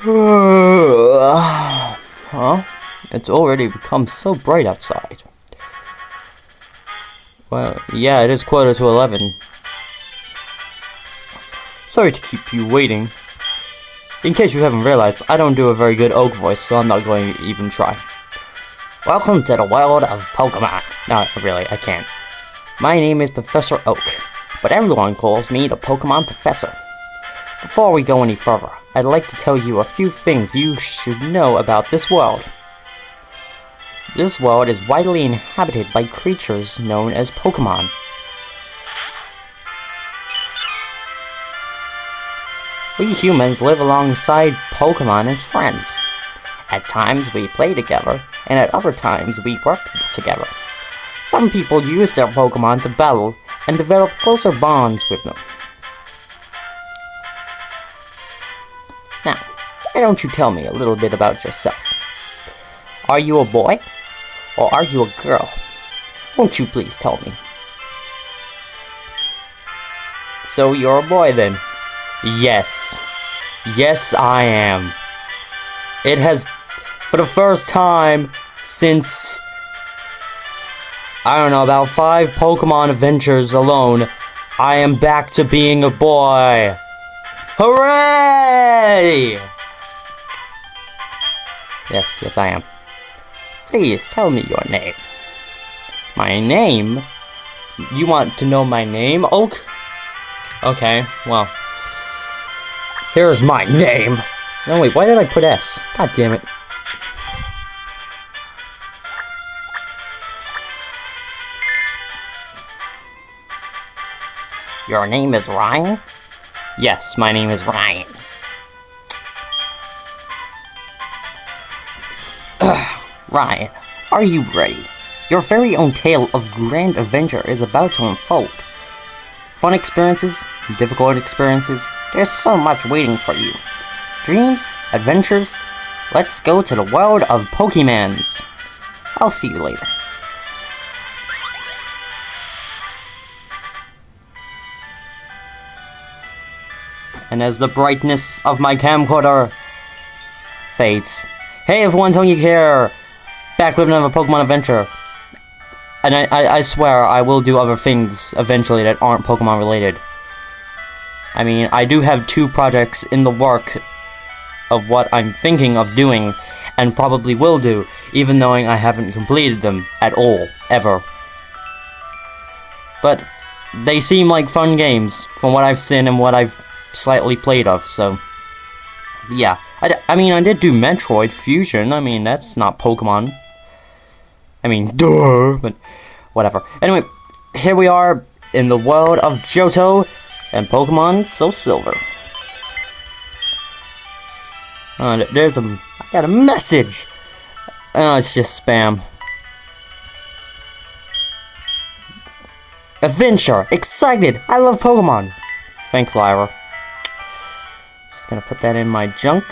Huh? It's already become so bright outside. Well, yeah, it is 11:15. Sorry to keep you waiting. In case you haven't realized, I don't do a very good oak voice, so I'm not going to even try. Welcome to the world of Pokemon. No, really, I can't. My name is Professor Oak, but everyone calls me the Pokemon Professor. Before we go any further, I'd like to tell you a few things you should know about this world. This world is widely inhabited by creatures known as Pokemon. We humans live alongside Pokemon as friends. At times we play together, and at other times we work together. Some people use their Pokemon to battle and develop closer bonds with them. Now, why don't you tell me a little bit about yourself? Are you a boy? Or are you a girl? Won't you please tell me? So you're a boy then? Yes. Yes, I am. It has, for the first time since, I don't know, about 5 Pokemon adventures alone, I am back to being a boy. Hooray! Yes, I am. Please tell me your name. My name? You want to know my name, Oak? Okay, well. Here's my name. No, wait, why did I put S? God damn it. Your name is Ryan? Yes, my name is Ryan. Ryan, are you ready? Your very own tale of grand adventure is about to unfold. Fun experiences, difficult experiences, there's so much waiting for you. Dreams, adventures, let's go to the world of Pokemons. I'll see you later. And as the brightness of my camcorder fades. Hey everyone, ToneGeek here! Back with another Pokemon adventure. And I swear I will do other things eventually that aren't Pokemon related. I mean, I do have 2 projects in the work of what I'm thinking of doing, and probably will do, even knowing I haven't completed them at all, ever. But they seem like fun games, from what I've seen and what I've slightly played of, so yeah. I mean, I did do Metroid Fusion. I mean, that's not Pokemon. I mean, duh, but whatever. Anyway, here we are in the world of Johto and Pokémon SoulSilver. I got a message. Oh, it's just spam. Adventure, excited. I love Pokemon. Thanks, Lyra. Just gonna put that in my junk.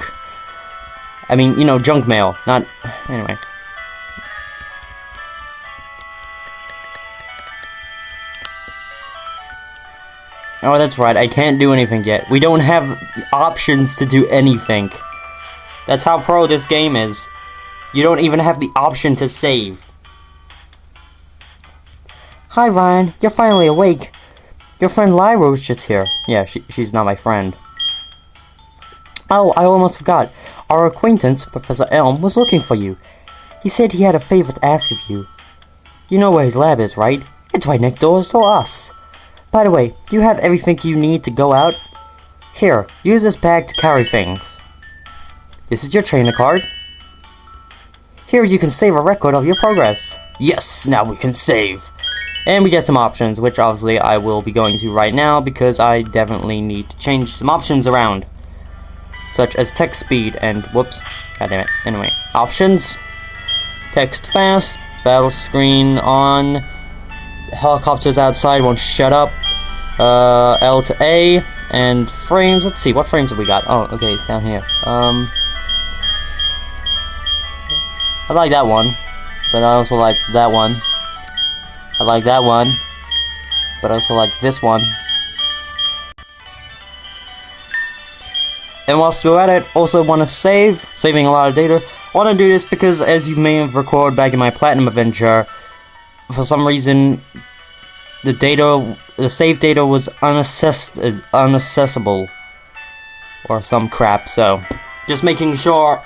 I mean, you know, junk mail, not... Anyway. Oh, that's right, I can't do anything yet. We don't have options to do anything. That's how pro this game is. You don't even have the option to save. Hi, Ryan. You're finally awake. Your friend Lyra's just here. Yeah, she's not my friend. Oh, I almost forgot. Our acquaintance, Professor Elm, was looking for you. He said he had a favor to ask of you. You know where his lab is, right? It's right next door to us. By the way, do you have everything you need to go out? Here, use this bag to carry things. This is your trainer card. Here you can save a record of your progress. Yes, now we can save. And we get some options, which obviously I will be going to right now because I definitely need to change some options around. Such as text speed and, whoops, god damn it. Anyway, options. Text fast, battle screen on, helicopters outside won't shut up, L to A, and frames, let's see, what frames have we got? Oh, okay, it's down here. I like that one, but I also like that one. I like that one, but I also like this one. And whilst we're at it, also want to saving a lot of data. I want to do this because, as you may have recorded back in my Platinum adventure, for some reason, the save data was unaccessible, or some crap. So, just making sure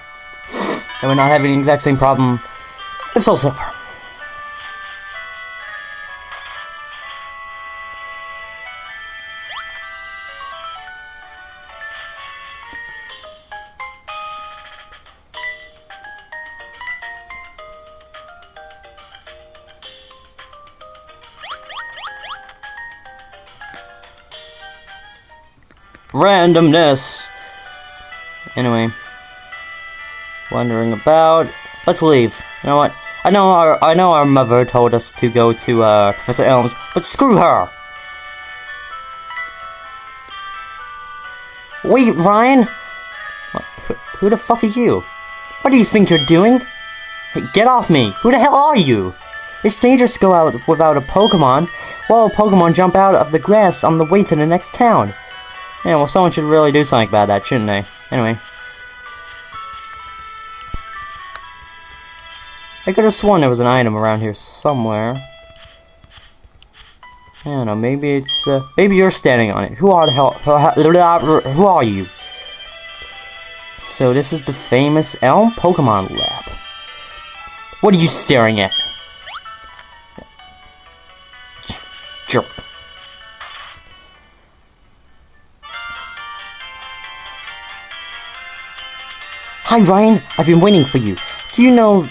that we're not having the exact same problem with SoulSilver. Randomness. Anyway, wandering about. Let's leave. You know what? I know our mother told us to go to Professor Elm's, but screw her. Wait, Ryan. Who the fuck are you? What do you think you're doing? Hey, get off me! Who the hell are you? It's dangerous to go out without a Pokemon. Well, Pokemon jump out of the grass on the way to the next town. Yeah, well, someone should really do something about that, shouldn't they? Anyway. I could have sworn there was an item around here somewhere. I don't know, maybe it's, maybe you're standing on it. Who are the hell, who are you? So this is the famous Elm Pokemon Lab. What are you staring at? Jerk. Hi Ryan, I've been waiting for you. Do you know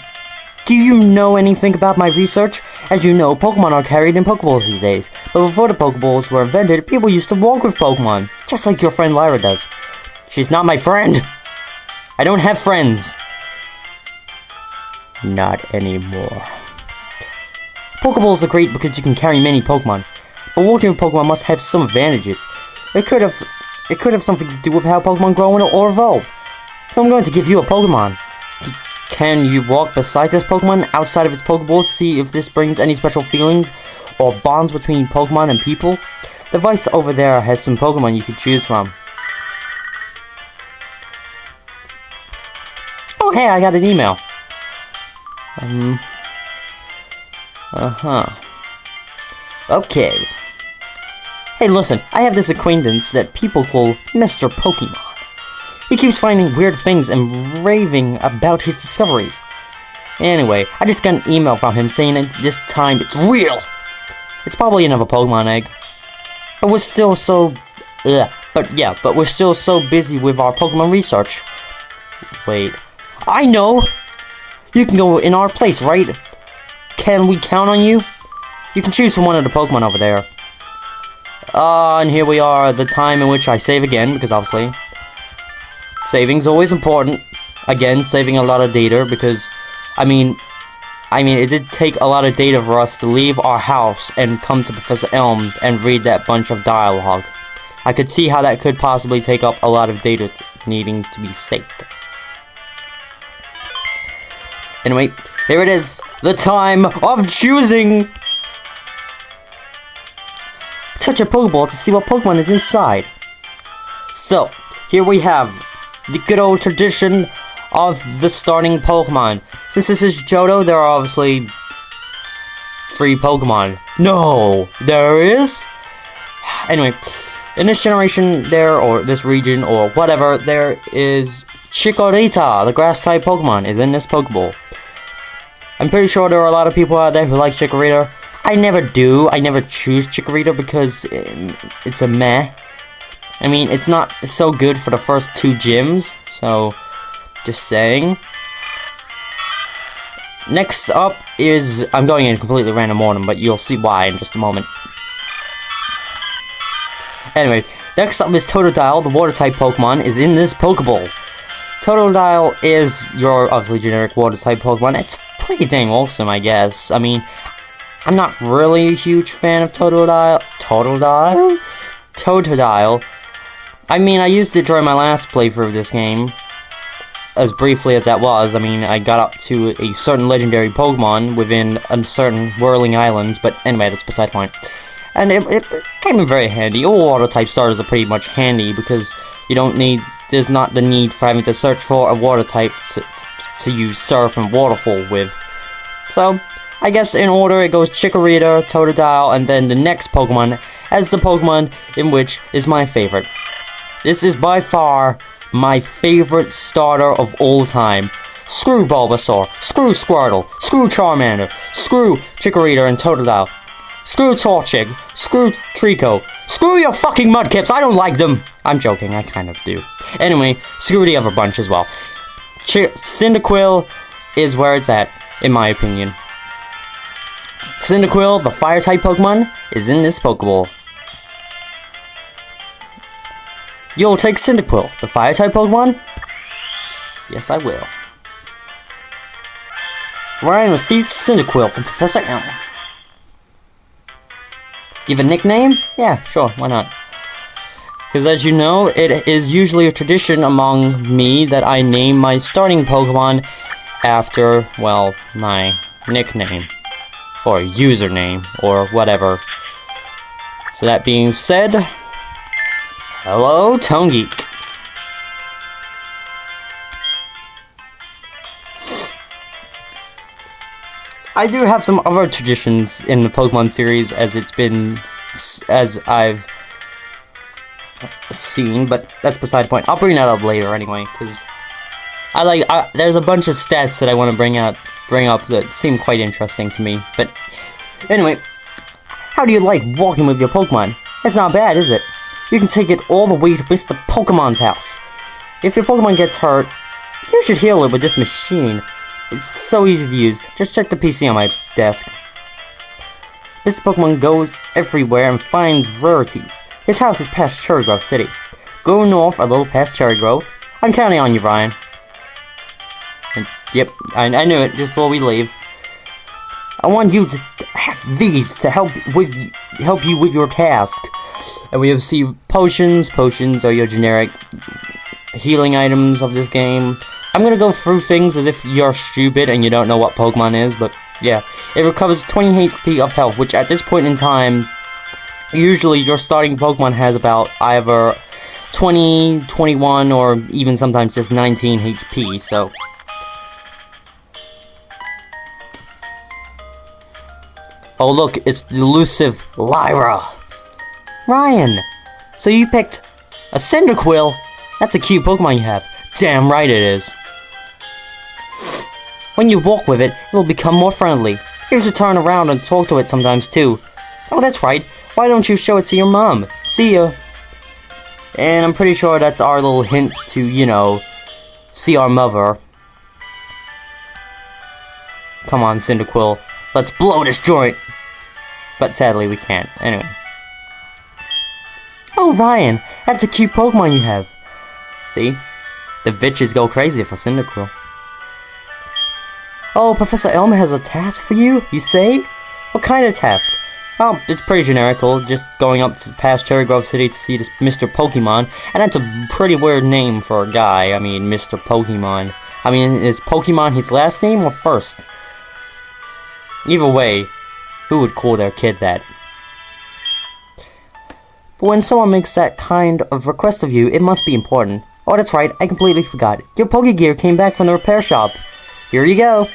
anything about my research? As you know, Pokemon are carried in Pokeballs these days. But before the Pokeballs were invented, people used to walk with Pokemon. Just like your friend Lyra does. She's not my friend. I don't have friends. Not anymore. Pokeballs are great because you can carry many Pokemon. But walking with Pokemon must have some advantages. It could have something to do with how Pokemon grow or evolve. So I'm going to give you a Pokemon. Can you walk beside this Pokemon outside of its Pokeball to see if this brings any special feelings or bonds between Pokemon and people? The device over there has some Pokemon you could choose from. Oh hey, I got an email. Okay. Hey listen, I have this acquaintance that people call Mr. Pokemon. He keeps finding weird things and raving about his discoveries. Anyway, I just got an email from him saying that this time it's real. It's probably another Pokemon egg. But we're still so... But we're still so busy with our Pokemon research. Wait. I know! You can go in our place, right? Can we count on you? You can choose from one of the Pokemon over there. And here we are, the time in which I save again, because obviously... saving's always important. Again, saving a lot of data because, I mean, it did take a lot of data for us to leave our house and come to Professor Elm and read that bunch of dialogue. I could see how that could possibly take up a lot of data needing to be saved. Anyway, here it is, the time of choosing! Touch a Pokeball to see what Pokemon is inside. So, here we have the good old tradition of the starting Pokemon. Since this is Johto, there are obviously 3 Pokemon. No! There is? Anyway, in this generation or this region, or whatever, there is Chikorita, the grass-type Pokemon, is in this Pokeball. I'm pretty sure there are a lot of people out there who like Chikorita. I never do. I never choose Chikorita because it's a meh. I mean, it's not so good for the first 2 gyms, so just saying. Next up is, I'm going in completely random order, but you'll see why in just a moment. Anyway, next up is Totodile, the water-type Pokemon, is in this Pokeball. Totodile is your, obviously, generic water-type Pokemon. It's pretty dang awesome, I guess. I mean, I'm not really a huge fan of Totodile. Totodile? I mean, I used it during my last playthrough of this game. As briefly as that was, I mean, I got up to a certain legendary Pokemon within a certain whirling islands, but anyway, that's beside the point. And it came in very handy. All water-type starters are pretty much handy because you don't need there's not the need for having to search for a water type to use Surf and Waterfall with. So, I guess in order it goes Chikorita, Totodile, and then the next Pokemon as the Pokemon in which is my favorite. This is by far my favorite starter of all time. Screw Bulbasaur, screw Squirtle, screw Charmander, screw Chikorita and Totodile. Screw Torchic, screw Trico, screw your fucking Mudkips, I don't like them! I'm joking, I kind of do. Anyway, screw the other bunch as well. Cyndaquil is where it's at, in my opinion. Cyndaquil, the Fire-type Pokemon, is in this Pokeball. You'll take Cyndaquil, the Fire-type Pokemon? Yes, I will. Ryan receives Cyndaquil from Professor Elm. Give a nickname? Yeah, sure, why not? Because as you know, it is usually a tradition among me that I name my starting Pokemon after, well, my nickname. Or username, or whatever. So that being said, hello, ToneGeek. I do have some other traditions in the Pokemon series as I've seen, but that's beside the point. I'll bring that up later anyway, because there's a bunch of stats that I want to bring up that seem quite interesting to me. But anyway, how do you like walking with your Pokemon? It's not bad, is it? You can take it all the way to Mr. Pokemon's house. If your Pokemon gets hurt, you should heal it with this machine. It's so easy to use. Just check the PC on my desk. Mr. Pokemon goes everywhere and finds rarities. His house is past Cherry Grove City. Go north a little past Cherry Grove. I'm counting on you, Ryan. And, yep, I knew it just before we leave. I want you to have these to help you with your task. And we receive potions. Potions are your generic healing items of this game. I'm gonna go through things as if you're stupid and you don't know what Pokemon is, but yeah. It recovers 20 HP of health, which at this point in time, usually your starting Pokemon has about either 20, 21, or even sometimes just 19 HP, so. Oh look, it's the elusive Lyra. Ryan, so you picked a Cyndaquil? That's a cute Pokemon you have. Damn right it is. When you walk with it, it'll become more friendly. You should turn around and talk to it sometimes too. Oh, that's right. Why don't you show it to your mom? See ya. And I'm pretty sure that's our little hint to, you know, see our mother. Come on, Cyndaquil. Let's blow this joint. But sadly, we can't. Anyway. Oh, Ryan, that's a cute Pokemon you have. See? The bitches go crazy for Cyndaquil. Oh, Professor Elm has a task for you, you say? What kind of task? Oh, it's pretty generical, just going up to past Cherry Grove City to see this Mr. Pokemon. And that's a pretty weird name for a guy, I mean, Mr. Pokemon. I mean, is Pokemon his last name or first? Either way, who would call their kid that? But when someone makes that kind of request of you, it must be important. Oh, that's right, I completely forgot. Your Pokegear came back from the repair shop. Here you go.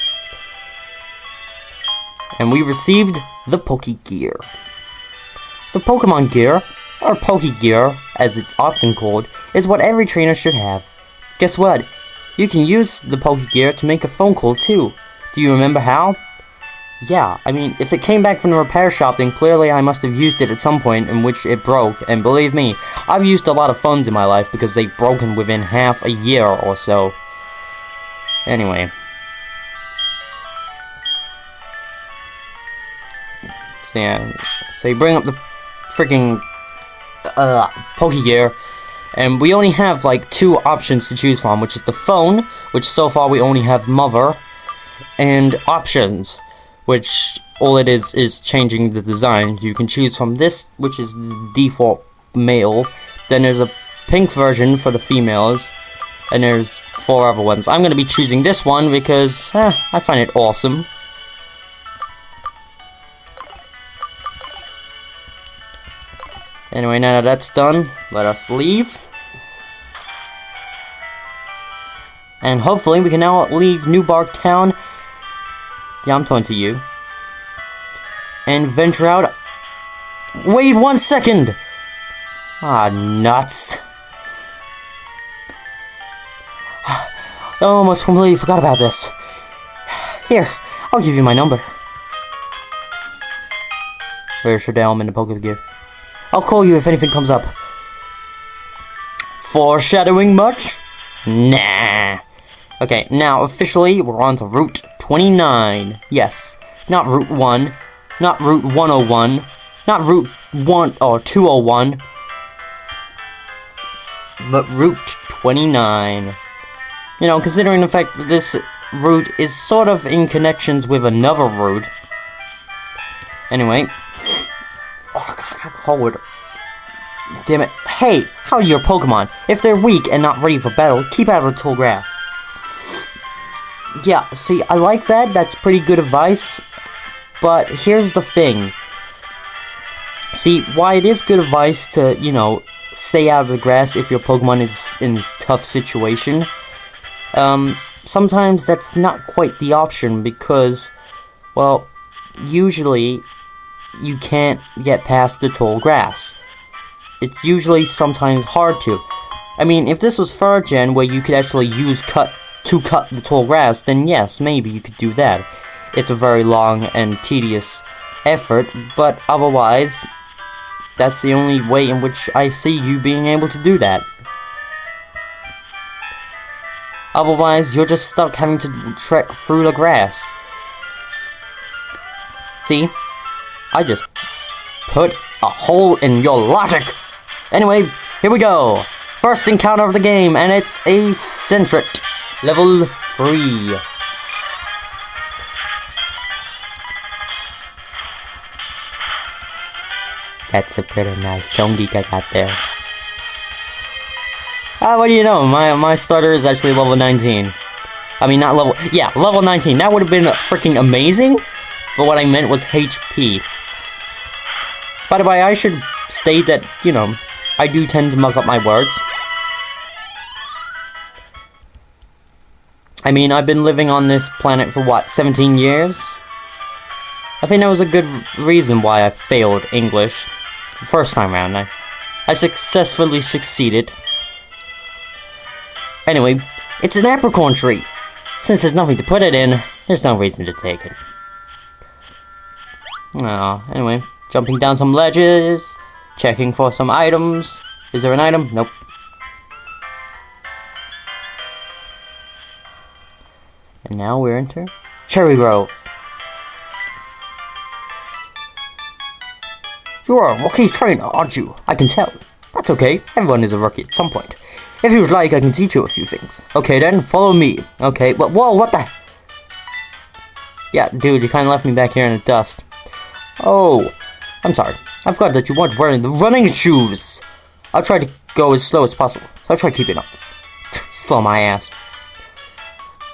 And we received the Pokegear. The Pokemon Gear, or Pokegear, as it's often called, is what every trainer should have. Guess what? You can use the Pokegear to make a phone call too. Do you remember how? Yeah, I mean, if it came back from the repair shop, then clearly I must have used it at some point in which it broke, and believe me, I've used a lot of phones in my life because they've broken within half a year or so. Anyway. So yeah, so you bring up the freaking Pokegear, and we only have like 2 options to choose from, which is the phone, which so far we only have Mother, and options, which all it is changing the design. You can choose from this, which is the default male, then there's a pink version for the females, and there's 4 other ones. I'm going to be choosing this one because I find it awesome. Anyway, now that that's done, let us leave. And hopefully we can now leave New Bark Town. Yeah, I'm talking to you. And venture out. Wait 1 second! Ah, nuts. I almost completely forgot about this. Here, I'll give you my number. Where's Shadalm in the Pokegear? I'll call you if anything comes up. Foreshadowing much? Nah. Okay, now officially we're on to Route 29. Yes, not Route 1, not Route 101, not Route 1 or 201, but Route 29. You know, considering the fact that this route is sort of in connections with another route. Anyway. Oh, God, forward. Damn it. Hey, how are your Pokemon? If they're weak and not ready for battle, keep out of the tall grass. Yeah, see, I like that. That's pretty good advice. But here's the thing. See, why it is good advice to, you know, stay out of the grass if your Pokemon is in a tough situation. Sometimes that's not quite the option because, well, usually you can't get past the tall grass. It's usually sometimes hard to. I mean, if this was 3rd gen where you could actually use cut the tall grass, then yes, maybe you could do that. It's a very long and tedious effort, but otherwise, that's the only way in which I see you being able to do that. Otherwise, you're just stuck having to trek through the grass. See? I just put a hole in your logic! Anyway, here we go! First encounter of the game, and it's a Centric. Level 3. That's a pretty nice ToneGeek I got there. What do you know? My starter is actually level 19. I mean, not level... Yeah, level 19. That would have been freaking amazing. But what I meant was HP. By the way, I should state that, you know, I do tend to muck up my words. I mean, I've been living on this planet for, what, 17 years? I think that was a good reason why I failed English. The first time around, I successfully succeeded. Anyway, it's an apricorn tree. Since there's nothing to put it in, there's no reason to take it. Anyway, jumping down some ledges, checking for some items. Is there an item? Nope. And now we're into Cherry Grove. You're a rookie trainer, aren't you? I can tell. That's okay. Everyone is a rookie at some point. If you would like, I can teach you a few things. Okay then, follow me. Okay, but whoa, what the? Yeah, dude, you kinda left me back here in the dust. Oh, I'm sorry. I forgot that you weren't wearing the running shoes. I'll try to go as slow as possible, so I'll try keeping up. Slow my ass.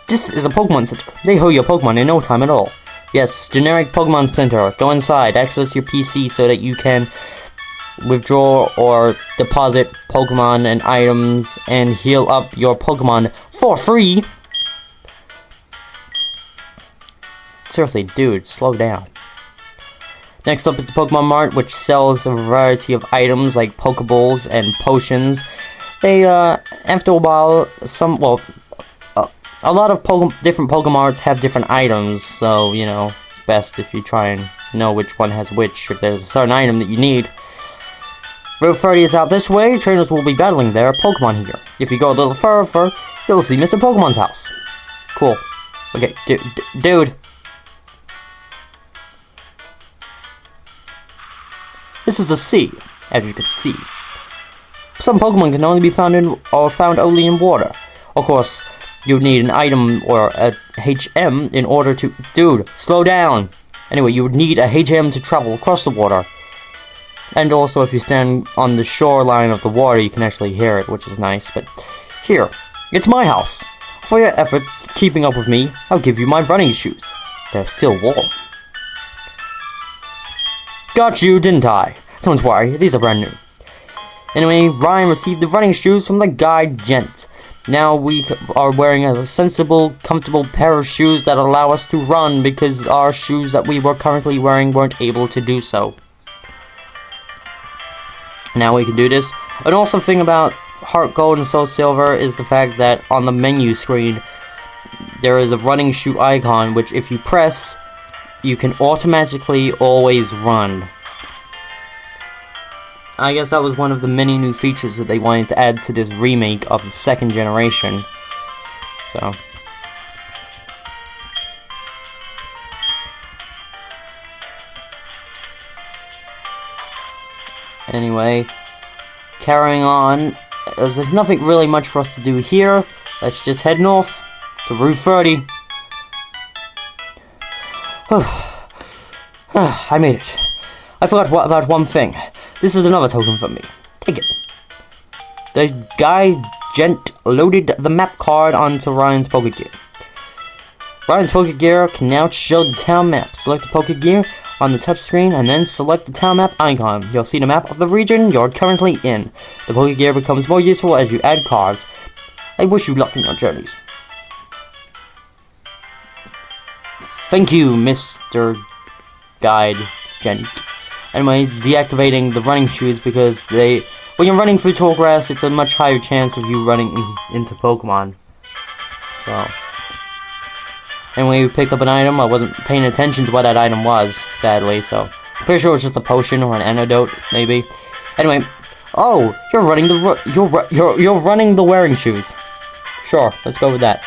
This is a Pokemon Center. They heal your Pokemon in no time at all. Yes, generic Pokemon Center. Go inside, access your PC so that you can withdraw or deposit Pokemon and items and heal up your Pokemon for free. Seriously, dude, slow down. Next up is the Pokemon Mart, which sells a variety of items like Pokeballs and potions. They, after a while, a lot of different Pokemarts have different items, so, you know, it's best if you try and know which one has which, if there's a certain item that you need. Route 30 is out this way. Trainers will be battling their Pokemon here. If you go a little further, you'll see Mr. Pokemon's house. Cool. Okay, dude. This is a sea, as you can see. Some Pokemon can only be found only in water. Of course, you need an item or a HM in order to... Dude, slow down! Anyway, you would need a HM to travel across the water. And also, if you stand on the shoreline of the water, you can actually hear it, which is nice. But here, it's my house. For your efforts keeping up with me, I'll give you my running shoes. They're still warm. Got you, didn't I? Don't worry, these are brand new. Anyway, Ryan received the running shoes from the guide Gent. now we are wearing a sensible, comfortable pair of shoes that allow us to run, because our shoes that we were currently wearing weren't able to do so. Now we can do this. An awesome thing about Heart Gold and Soul Silver is the fact that on the menu screen there is a running shoe icon, which if you press, you can automatically always run. I guess that was one of the many new features that they wanted to add to this remake of the second generation. So. Anyway, carrying on, as there's nothing really much for us to do here, let's just head north to Route 30. I made it. I forgot about one thing. This is another token from me. Take it. The gent loaded the map card onto Ryan's Pokégear. Ryan's Pokégear can now show the town map. Select the Pokégear on the touchscreen and then select the town map icon. You'll see the map of the region you're currently in. The Pokégear becomes more useful as you add cards. I wish you luck in your journeys. Thank you, Mr. Guide Gent. Anyway, deactivating the running shoes because when you're running through tall grass, it's a much higher chance of you running into Pokemon. So, anyway, we picked up an item. I wasn't paying attention to what that item was, sadly. So, I'm pretty sure it's just a potion or an antidote, maybe. Anyway, oh, you're running you're running the wearing shoes. Sure, let's go with that.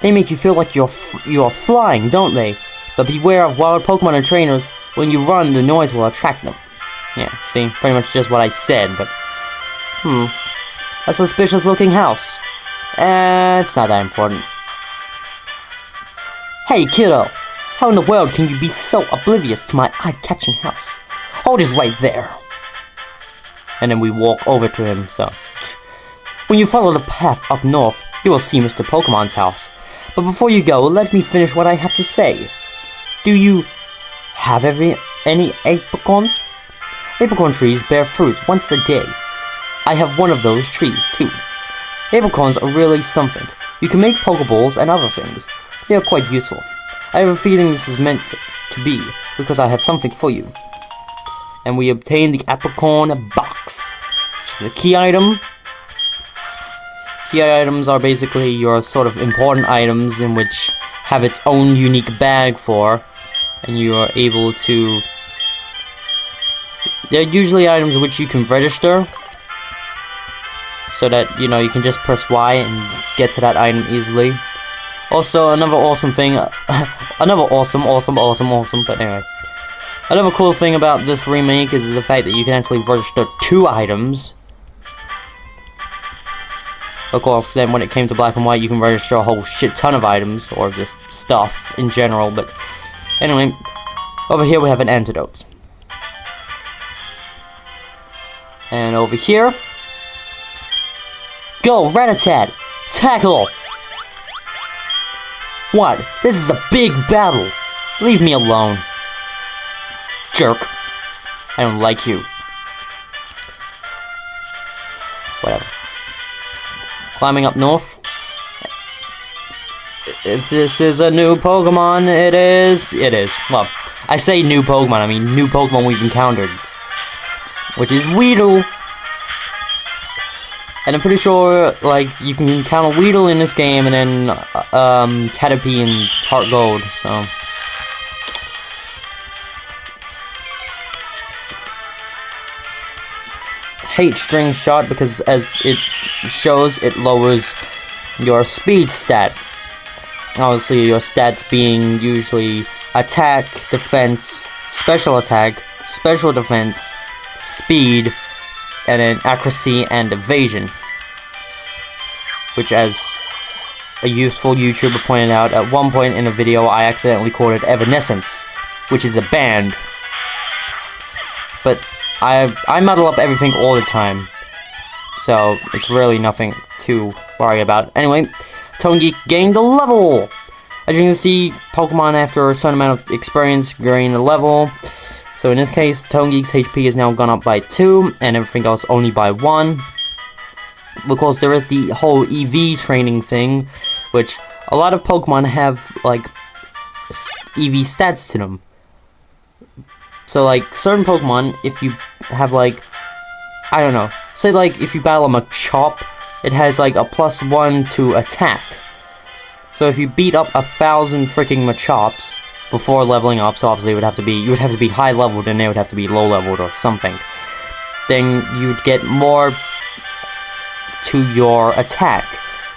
They make you feel like you're flying, don't they? But beware of wild Pokemon and trainers. When you run, the noise will attract them. Yeah, see, pretty much just what I said, but... a suspicious looking house. It's not that important. Hey, kiddo! How in the world can you be so oblivious to my eye-catching house? Hold it right there! And then we walk over to him, so... When you follow the path up north, you will see Mr. Pokemon's house. But before you go, let me finish what I have to say. Do you have any apricorns? Apricorn trees bear fruit once a day. I have one of those trees, too. Apricorns are really something. You can make Pokeballs and other things. They are quite useful. I have a feeling this is meant to be, because I have something for you. And we obtain the Apricorn box, which is a key item. Key items are basically your sort of important items in which have its own unique bag for, and you are able to... They're usually items which you can register, so that, you know, you can just press Y and get to that item easily. Also, another awesome thing, another awesome, but anyway. Another cool thing about this remake is the fact that you can actually register 2 items. Of course, then when it came to Black and White, you can register a whole shit ton of items, or just stuff in general, but anyway, over here we have an antidote. And over here, go, Rattata! Tackle! What? This is a big battle! Leave me alone. Jerk. I don't like you. Whatever. Climbing up north. If this is a new Pokemon, it is. It is. Well, I say new Pokemon, I mean new Pokemon we've encountered. Which is Weedle. And I'm pretty sure, like, you can encounter Weedle in this game, and then, Caterpie in Heart Gold, so... Hate String Shot, because as it shows, it lowers your speed stat. Obviously, your stats being usually attack, defense, special attack, special defense, speed, and then accuracy and evasion. Which, as a useful YouTuber pointed out, at one point in a video I accidentally called it Evanescence, which is a band. But I muddle up everything all the time, so it's really nothing to worry about. Anyway, ToneGeek gained a level! As you can see, Pokemon after a certain amount of experience gain a level. So in this case, ToneGeek's HP has now gone up by 2, and everything else only by 1. because there is the whole EV training thing, which a lot of Pokemon have, like, EV stats to them. So, like, certain Pokemon, if you have, like, I don't know, say, like, if you battle a Machop, it has, like, a +1 to attack. So if you beat up 1,000 freaking Machops before leveling up, so obviously you would have to be high leveled and they would have to be low leveled or something, then you'd get more to your attack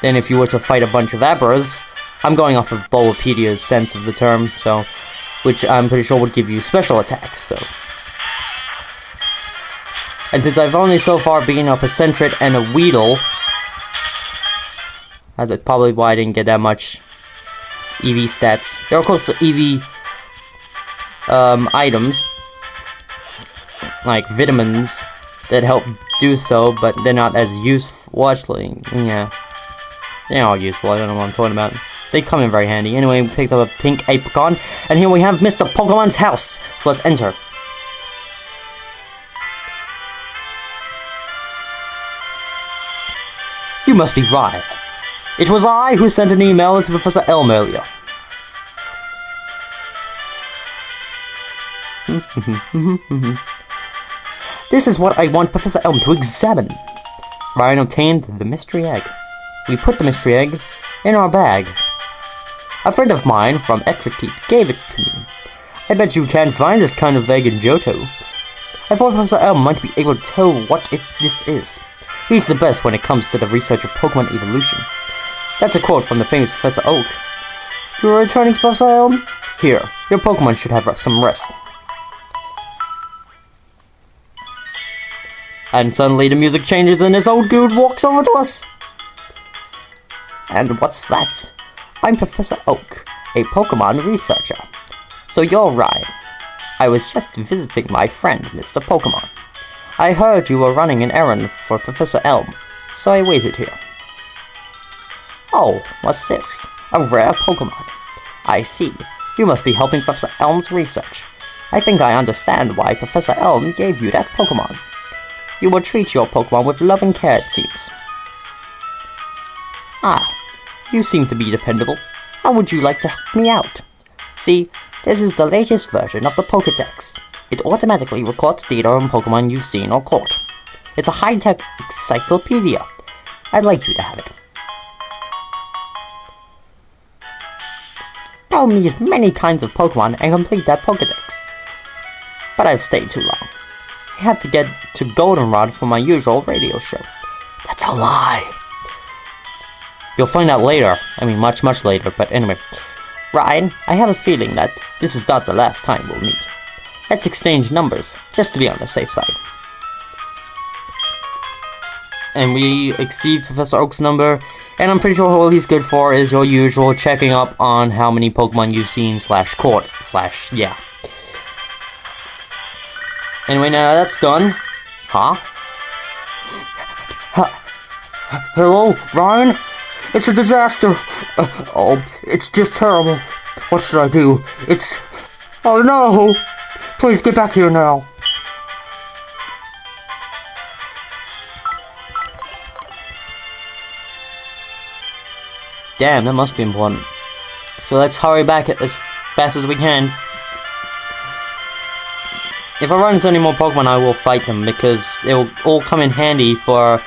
than if you were to fight a bunch of Abras. I'm going off of Bulbapedia's sense of the term, so, which I'm pretty sure would give you special attacks, so. And since I've only so far beaten up a Sentret and a Weedle, that's probably why I didn't get that much EV stats. There are, of course, EV items, like vitamins, that help do so, but they're not as useful. Well, actually, yeah. They're all useful, I don't know what I'm talking about. They come in very handy. Anyway, we picked up a pink apricot, and here we have Mr. Pokemon's house. So let's enter. You must be right. It was I who sent an email to Professor Elm earlier. This is what I want Professor Elm to examine. Ryan obtained the mystery egg. We put the mystery egg in our bag. A friend of mine from Ekritik gave it to me. I bet you can't find this kind of egg in Johto. I thought Professor Elm might be able to tell what this is. He's the best when it comes to the research of Pokemon evolution. That's a quote from the famous Professor Oak. You are returning to Professor Elm? Here, your Pokemon should have some rest. And suddenly the music changes and this old dude walks over to us. And what's that? I'm Professor Oak, a Pokemon researcher. So you're right. I was just visiting my friend, Mr. Pokemon. I heard you were running an errand for Professor Elm, so I waited here. Oh, what's this? A rare Pokemon. I see. You must be helping Professor Elm's research. I think I understand why Professor Elm gave you that Pokemon. You will treat your Pokemon with loving care, it seems. Ah, you seem to be dependable. How would you like to help me out? See, this is the latest version of the Pokédex. It automatically records data on Pokemon you've seen or caught. It's a high-tech encyclopedia. I'd like you to have it. I'll meet many kinds of Pokemon and complete that Pokédex. But I've stayed too long. I have to get to Goldenrod for my usual radio show. That's a lie. You'll find out later. I mean, much, much later, but anyway. Ryan, I have a feeling that this is not the last time we'll meet. Let's exchange numbers, just to be on the safe side. And we exceed Professor Oak's number, and I'm pretty sure all he's good for is your usual checking up on how many Pokemon you've seen / caught / yeah. Anyway, now that's done. Huh? Hello, Ryan? It's a disaster. Oh, it's just terrible. What should I do? Oh no! Please get back here now. Damn, that must be important. So let's hurry back as fast as we can. If I run into any more Pokemon, I will fight them, because they will all come in handy for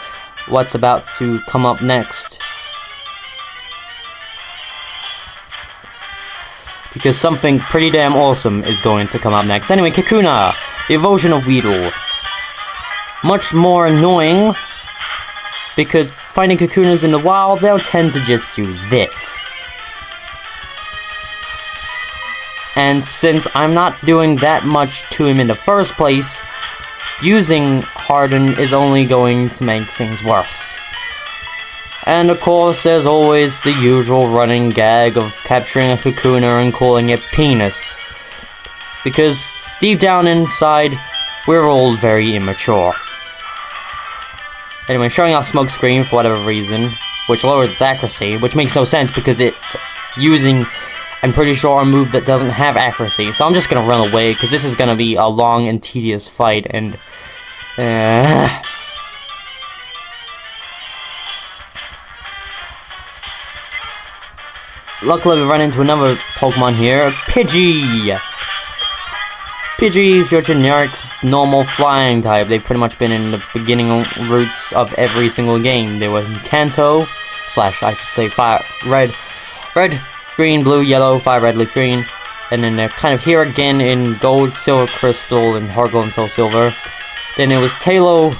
what's about to come up next. Because something pretty damn awesome is going to come up next. Anyway, Kakuna, the evolution of Weedle. Much more annoying, because finding Kakunas in the wild, they'll tend to just do this. And since I'm not doing that much to him in the first place, using Harden is only going to make things worse. And of course, there's always the usual running gag of capturing a Kakuna and calling it penis. Because deep down inside, we're all very immature. Anyway, showing off Smokescreen for whatever reason, which lowers its accuracy, which makes no sense because it's using, I'm pretty sure, a move that doesn't have accuracy. So I'm just gonna run away, because this is gonna be a long and tedious fight, and luckily we run into another Pokemon here, Pidgey! Pidgey is your generic, normal flying type. They've pretty much been in the beginning routes of every single game. They were in Kanto, / I should say fire, red, green, blue, yellow, fire, red, leaf, green. And then they're kind of here again in Gold, Silver, Crystal, and Heart Gold and SoulSilver. Then it was Tailo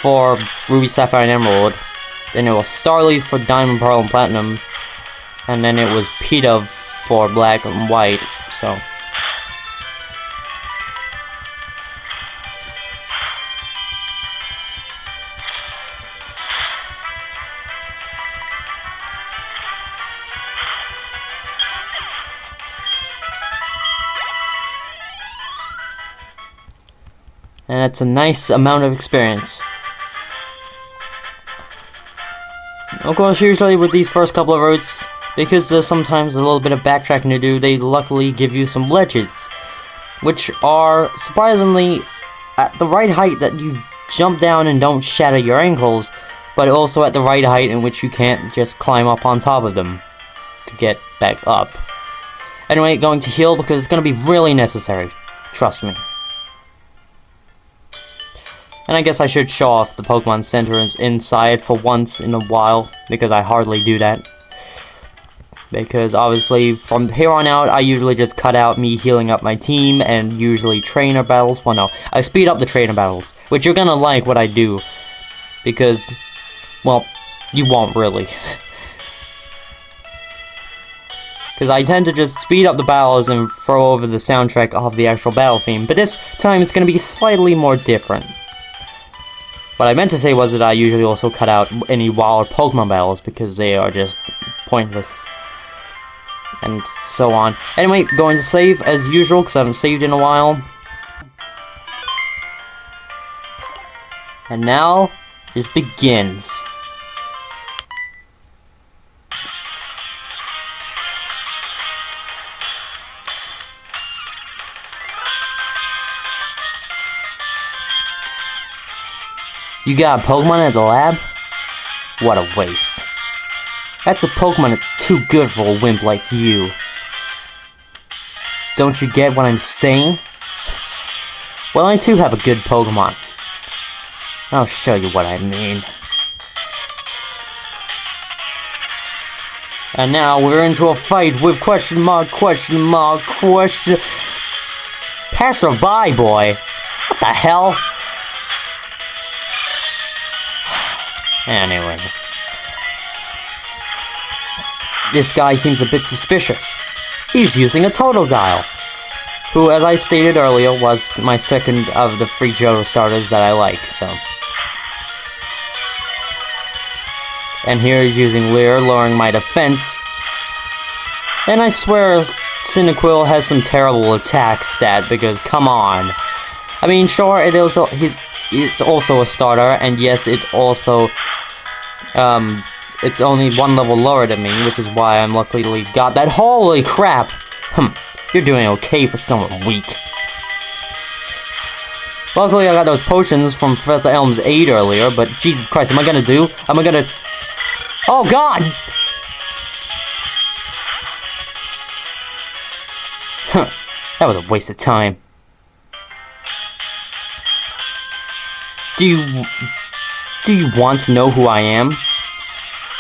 for Ruby, Sapphire, and Emerald. Then it was Starly for Diamond, Pearl, and Platinum. And then it was Pidove for Black and White, so... And it's a nice amount of experience. Of course, usually with these first couple of routes, because there's sometimes a little bit of backtracking to do, they luckily give you some ledges, which are surprisingly at the right height that you jump down and don't shatter your ankles, but also at the right height in which you can't just climb up on top of them to get back up. Anyway, going to heal because it's going to be really necessary. Trust me. And I guess I should show off the Pokemon Centers inside for once in a while, because I hardly do that. Because obviously, from here on out, I usually just cut out me healing up my team, and usually trainer battles. Well, no, I speed up the trainer battles, which you're gonna like what I do. Because, well, you won't really. Because I tend to just speed up the battles and throw over the soundtrack of the actual battle theme. But this time, it's gonna be slightly more different. What I meant to say was that I usually also cut out any wild Pokemon battles because they are just pointless. And so on. Anyway, going to save as usual because I haven't saved in a while. And now, it begins. You got a Pokemon at the lab? What a waste. That's a Pokemon that's too good for a wimp like you. Don't you get what I'm saying? Well, I too have a good Pokemon. I'll show you what I mean. And now we're into a fight with question mark. Passerby boy. What the hell? Anyway. This guy seems a bit suspicious. He's using a Totodile, who, as I stated earlier, was my second of the free Johto starters that I like, so. And here he's using Leer, lowering my defense. And I swear Cyndaquil has some terrible attack stat, because come on. I mean, sure, it's also a starter, and yes, it's also, it's only one level lower than me, which is why I'm luckily got that. Holy crap! You're doing okay for someone weak. Luckily, I got those potions from Professor Elm's aid earlier, but Jesus Christ, am I gonna... Oh God! That was a waste of time. Do you want to know who I am?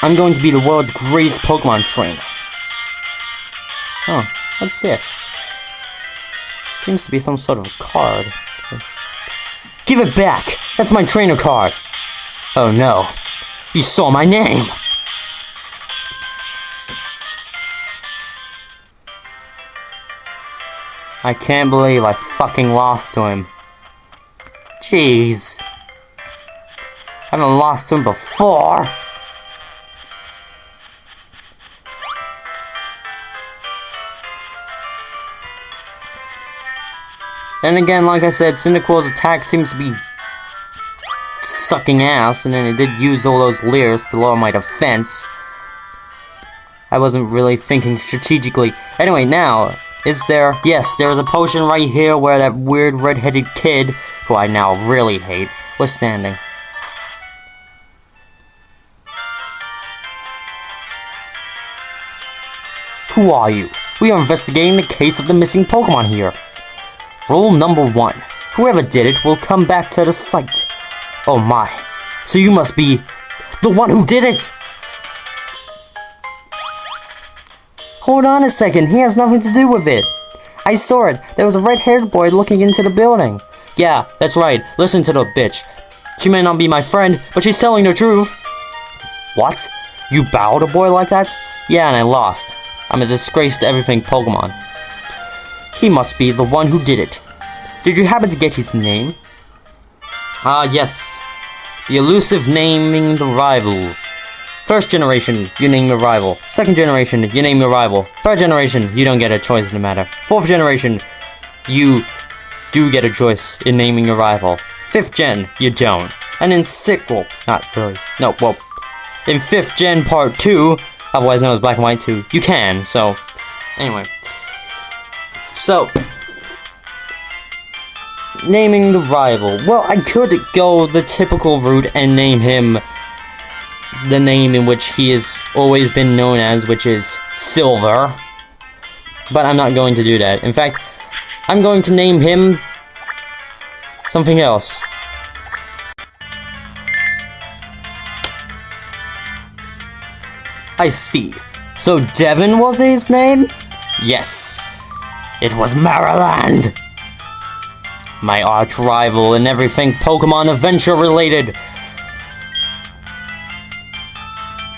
I'm going to be the world's greatest Pokemon trainer. Oh, what's this? Seems to be some sort of a card. Give it back! That's my trainer card! Oh no, you saw my name! I can't believe I fucking lost to him. Jeez. I haven't lost to him before. Then again, like I said, Cyndaquil's attack seems to be sucking ass, and then it did use all those Leers to lower my defense. I wasn't really thinking strategically. Anyway, now, is there... Yes, there is a potion right here where that weird red-headed kid, who I now really hate, was standing. Who are you? We are investigating the case of the missing Pokemon here. Rule number 1. Whoever did it will come back to the site. Oh my. So you must be the one who did it! Hold on a second, he has nothing to do with it. I saw it. There was a red-haired boy looking into the building. Yeah, that's right. Listen to the bitch. She may not be my friend, but she's telling the truth. What? You bowed a boy like that? Yeah, and I lost. I'm a disgrace to everything Pokemon. He must be the one who did it. Did you happen to get his name? Yes. The elusive naming the rival. First generation, you name your rival. Second generation, you name your rival. Third generation, you don't get a choice in the matter. Fourth generation, you do get a choice in naming your rival. Fifth gen, you don't. And in well, not really. No, well, in 5th gen part 2, otherwise known as Black and White 2, you can, so, anyway. So, naming the rival. Well, I could go the typical route and name him the name in which he has always been known as, which is Silver. But I'm not going to do that. In fact, I'm going to name him something else. I see. So Devin was his name? Yes. It was Maryland. My arch rival in everything Pokemon adventure related.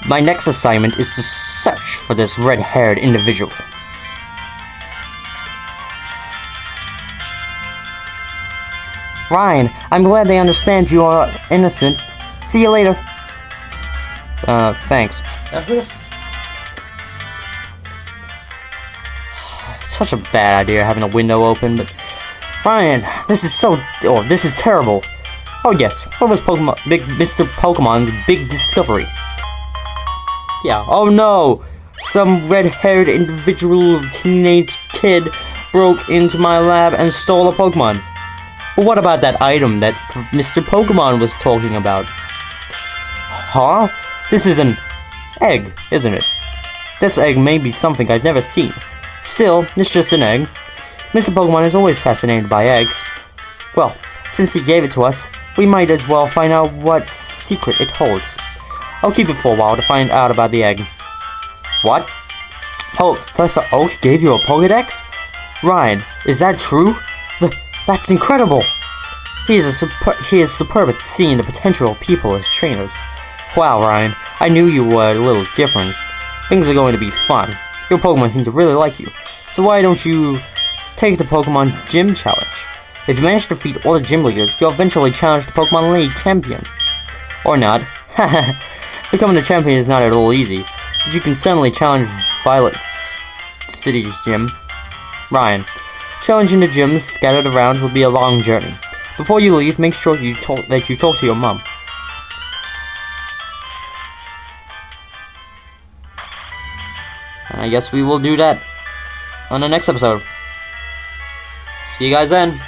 My next assignment is to search for this red-haired individual. Ryan, I'm glad they understand you are innocent. See you later. Thanks. It's such a bad idea having a window open, but Ryan, this is terrible. Oh yes, what was Mr. Pokemon's big discovery? Yeah, oh no! Some red-haired individual teenage kid broke into my lab and stole a Pokemon. Well, what about that item that Mr. Pokemon was talking about? Huh? This is an egg, isn't it? This egg may be something I've never seen. Still, it's just an egg. Mr. Pokemon is always fascinated by eggs. Well, since he gave it to us, we might as well find out what secret it holds. I'll keep it for a while to find out about the egg. What? Oh, Professor Oak gave you a Pokedex? Ryan, is that true? That's incredible! He is superb at seeing the potential of people as trainers. Wow, Ryan, I knew you were a little different. Things are going to be fun. Your Pokemon seem to really like you. So why don't you take the Pokemon Gym Challenge? If you manage to defeat all the gym leaders, you'll eventually challenge the Pokemon League champion. Or not. Becoming a champion is not at all easy, but you can certainly challenge Violet City's gym. Ryan, challenging the gyms scattered around will be a long journey. Before you leave, make sure that you talk to your mom. And I guess we will do that on the next episode. See you guys then.